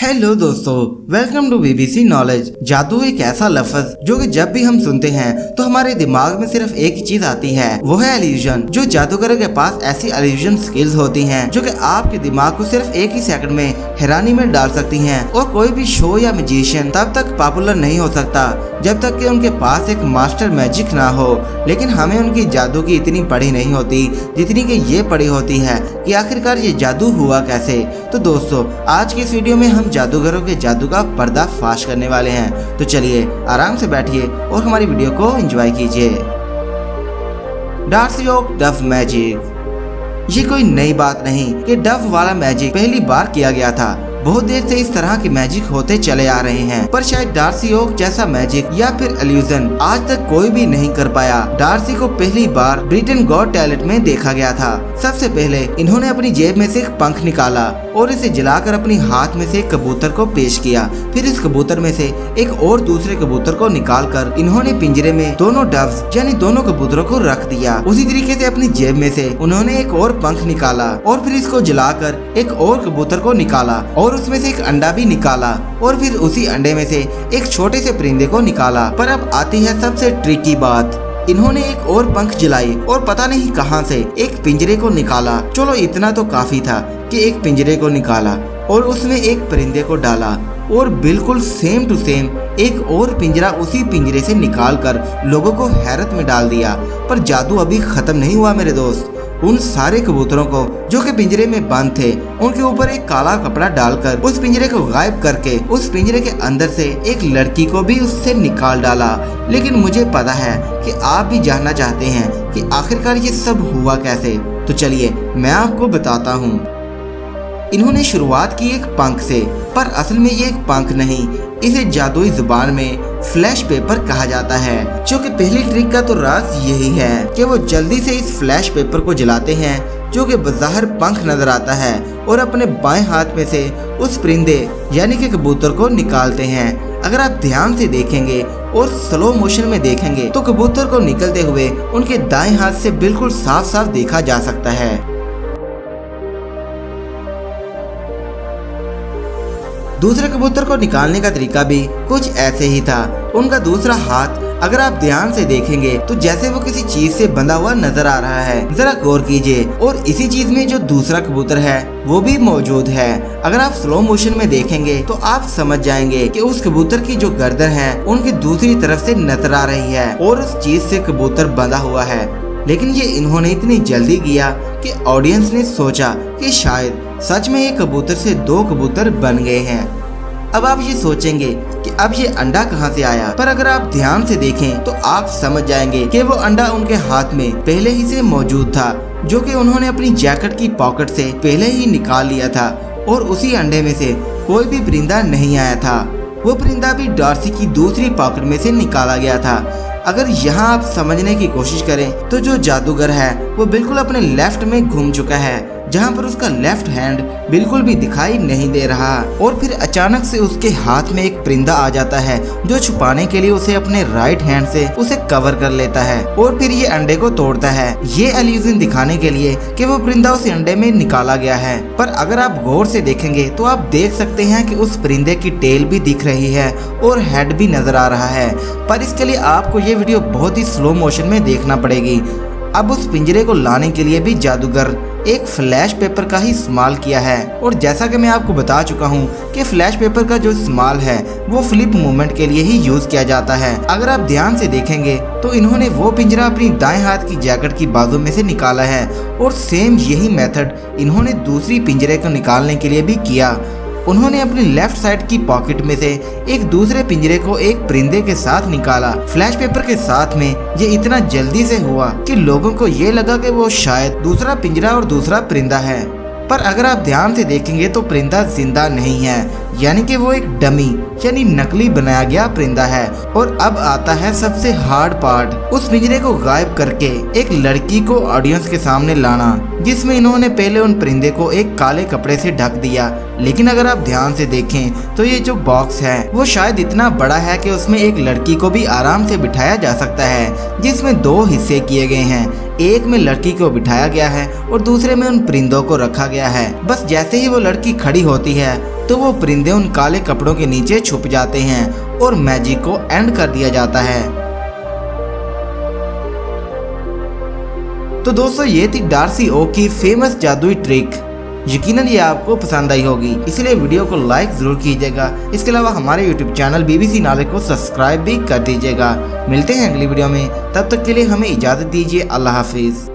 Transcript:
Hello दोस्तों, welcome to BBC knowledge. जादू एक ऐसा लफ्ज जो कि जब भी हम सुनते हैं तो हमारे दिमाग में सिर्फ एक ही चीज आती है, वो है इल्यूजन। जो जादूगरों के पास ऐसी इल्यूजन स्किल्स होती हैं जो कि आपके दिमाग को सिर्फ एक ही सेकंड में हैरानी में डाल सकती हैं। और कोई भी शो या मैजिशियन तब तक पॉपुलर नहीं हो सकता जब तक कि उनके पास एक मास्टर मैजिक ना हो। लेकिन हमें उनकी जादू की इतनी पढ़ी नहीं होती जितनी कि ये पढ़ी होती है कि आखिरकार ये जादू हुआ कैसे। तो दोस्तों, आज की इस वीडियो में हम जादूगरों के जादू का पर्दाफाश करने वाले हैं। तो चलिए आराम से बैठिए और हमारी वीडियो को एंजॉय कीजिए। डार्सी ओक डफ मैजिक। ये कोई नई बात नहीं कि डफ वाला मैजिक पहली बार किया गया था। बहुत देर से इस तरह के मैजिक होते चले आ रहे हैं, पर शायद डार्सी ओक जैसा मैजिक या फिर इल्यूजन आज तक कोई भी नहीं कर पाया। डार्सी को पहली बार ब्रिटेन गॉट टैलेंट में देखा गया था। सबसे पहले इन्होंने अपनी जेब में से एक पंख निकाला और इसे जलाकर अपनी हाथ में से एक कबूतर को पेश किया। फिर इस कबूतर में से एक और दूसरे कबूतर को निकालकर इन्होंने पिंजरे में दोनों डव्स यानी दोनों कबूतरों को रख दिया। उसी तरीके से अपनी जेब में से उन्होंने एक और पंख निकाला और फिर इसको जलाकर एक और कबूतर को निकाला और उसमें से एक अंडा भी निकाला और फिर उसी अंडे में से एक छोटे से परिंदे को निकाला। पर अब आती है सबसे ट्रिकी बात। इन्होंने एक और पंख जलाई और पता नहीं कहां से एक पिंजरे को निकाला। चलो इतना तो काफी था कि एक पिंजरे को निकाला और उसमें एक परिंदे को डाला और बिल्कुल सेम टू सेम एक और पिंजरा उसी पिंजरे से निकालकर लोगों को हैरत में डाल दिया। पर जादू अभी खत्म नहीं हुआ मेरे दोस्त। उन सारे कबूतरों को जो कि पिंजरे में बंद थे उनके ऊपर एक काला कपड़ा डालकर उस पिंजरे को गायब करके उस पिंजरे के अंदर से एक लड़की को भी उससे निकाल डाला। लेकिन मुझे पता है कि आप भी जानना चाहते हैं कि आखिरकार ये सब हुआ कैसे। तो चलिए मैं आपको बताता हूँ। इन्होंने शुरुआत की एक पंख से, पर असल में ये एक पंख नहीं, इसे जादुई जुबान में फ्लैश पेपर कहा जाता है। जो कि पहली ट्रिक का तो राज यही है कि वो जल्दी से इस फ्लैश पेपर को जलाते हैं जो कि बज़ाहिर पंख नजर आता है और अपने बाएं हाथ में से उस परिंदे यानी कि कबूतर को निकालते हैं। अगर आप ध्यान से देखेंगे और स्लो मोशन में देखेंगे तो कबूतर को निकलते हुए उनके दाएं हाथ से बिल्कुल साफ साफ देखा जा सकता है। दूसरे कबूतर को निकालने का तरीका भी कुछ ऐसे ही था। उनका दूसरा हाथ अगर आप ध्यान से देखेंगे तो जैसे वो किसी चीज से बंधा हुआ नजर आ रहा है। जरा गौर कीजिए और इसी चीज में जो दूसरा कबूतर है वो भी मौजूद है। अगर आप स्लो मोशन में देखेंगे तो आप समझ जाएंगे कि उस कबूतर की जो गर्दन है उनकी दूसरी तरफ से नजर आ रही है और उस चीज से कबूतर बंधा हुआ है। लेकिन ये इन्होंने इतनी जल्दी किया कि ऑडियंस ने सोचा कि शायद सच में एक कबूतर से दो कबूतर बन गए हैं। अब आप ये सोचेंगे कि अब ये अंडा कहाँ से आया, पर अगर आप ध्यान से देखें तो आप समझ जाएंगे कि वो अंडा उनके हाथ में पहले ही से मौजूद था, जो कि उन्होंने अपनी जैकेट की पॉकेट से पहले ही निकाल लिया था। और उसी अंडे में से कोई भी परिंदा नहीं आया था। वो परिंदा भी डार्सी की दूसरी पॉकेट में से निकाला गया था। अगर यहाँ आप समझने की कोशिश करें तो जो जादूगर है वो बिल्कुल अपने लेफ्ट में घूम चुका है, जहाँ पर उसका लेफ्ट हैंड बिल्कुल भी दिखाई नहीं दे रहा। और फिर अचानक से उसके हाथ में एक परिंदा आ जाता है जो छुपाने के लिए उसे अपने राइट हैंड से उसे कवर कर लेता है और फिर ये अंडे को तोड़ता है। ये इल्यूजन दिखाने के लिए कि वो परिंदा उस अंडे में निकाला गया है। पर अगर आप गौर से देखेंगे तो आप देख सकते हैं कि उस परिंदे की टेल भी दिख रही है और हेड भी नजर आ रहा है। पर इसके लिए आपको ये वीडियो बहुत ही स्लो मोशन में देखना पड़ेगी। अब उस पिंजरे को लाने के लिए भी जादूगर एक फ्लैश पेपर का ही इस्तेमाल किया है। और जैसा कि मैं आपको बता चुका हूँ कि फ्लैश पेपर का जो इस्तेमाल है वो फ्लिप मूवमेंट के लिए ही यूज किया जाता है। अगर आप ध्यान से देखेंगे तो इन्होंने वो पिंजरा अपनी दाएं हाथ की जैकेट की बाजू में से निकाला है और सेम यही मेथड इन्होंने दूसरी पिंजरे को निकालने के लिए भी किया। उन्होंने अपनी लेफ्ट साइड की पॉकेट में से एक दूसरे पिंजरे को एक परिंदे के साथ निकाला। फ्लैश पेपर के साथ में ये इतना जल्दी से हुआ कि लोगों को ये लगा कि वो शायद दूसरा पिंजरा और दूसरा परिंदा है। पर अगर आप ध्यान से देखेंगे तो परिंदा जिंदा नहीं है, यानी कि वो एक डमी यानी नकली बनाया गया परिंदा है। और अब आता है सबसे हार्ड पार्ट, उस पिंजरे को गायब करके एक लड़की को ऑडियंस के सामने लाना, जिसमें इन्होंने पहले उन परिंदे को एक काले कपड़े से ढक दिया। लेकिन अगर आप ध्यान से देखें तो ये जो बॉक्स है वो शायद इतना बड़ा है कि उसमें एक लड़की को भी आराम से बिठाया जा सकता है, जिसमें दो हिस्से किए गए हैं। एक में लड़की को बिठाया गया है और दूसरे में उन परिंदों को रखा गया है। बस जैसे ही वो लड़की खड़ी होती है तो वो परिंदे उन काले कपड़ों के नीचे छुप जाते हैं और मैजिक को एंड कर दिया जाता है। तो दोस्तों ये थी डार्सी ओक की फेमस जादुई ट्रिक। यकीनन ये आपको पसंद आई होगी, इसलिए वीडियो को लाइक जरूर कीजिएगा। इसके अलावा हमारे यूट्यूब चैनल BBC नॉलेज को सब्सक्राइब भी कर दीजिएगा। मिलते हैं अगली वीडियो में, तब तक के लिए हमें इजाजत दीजिए। अल्लाह हाफिज।